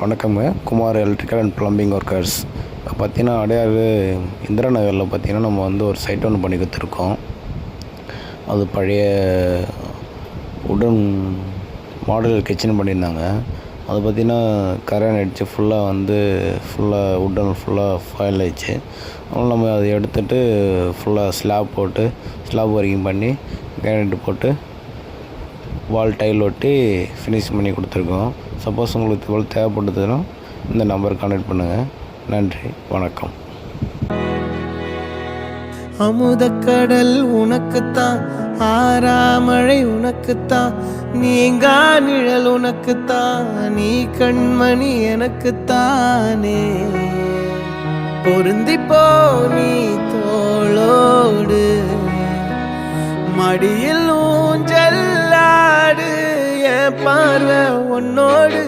வணக்கங்க. Kumar electrical and plumbing workers. இப்போ பார்த்தீங்கன்னா அடையாறு இந்திரா நகரில் பார்த்தீங்கன்னா நம்ம வந்து ஒரு சைட் ஒன்று பண்ணி கொடுத்துருக்கோம். அது பழைய உடன் மாடல் கிச்சன் பண்ணியிருந்தாங்க. அது பார்த்திங்கன்னா கரையான் அடித்து ஃபுல்லாக உடன் ஃபாயில் ஆயிடுச்சு. அதனால் நம்ம அதை எடுத்துகிட்டு ஃபுல்லாக ஸ்லாப் வரைக்கும் பண்ணி கிரானைட் போட்டு வால் டைல் ஒட்டி ஃபினிஷ் பண்ணி கொடுத்துருக்கோம். சப்போஸ் உங்களுக்கு இவ்வளோ தேவைப்படுதுன்னா இந்த நம்பருக்கு கான்டாக்ட் பண்ணுங்கள். நன்றி, வணக்கம். அமுதக்கடல் உனக்குத்தான், ஆறாமழை உனக்குத்தான், நீங்கா நிழல் உனக்குத்தான், நீ கண்மணி எனக்குத்தானே. பொருந்திப்போ நீ தோளோடு, மடியில் ஊஞ்சல்லாடு, என் பார்வை உன்னோடு.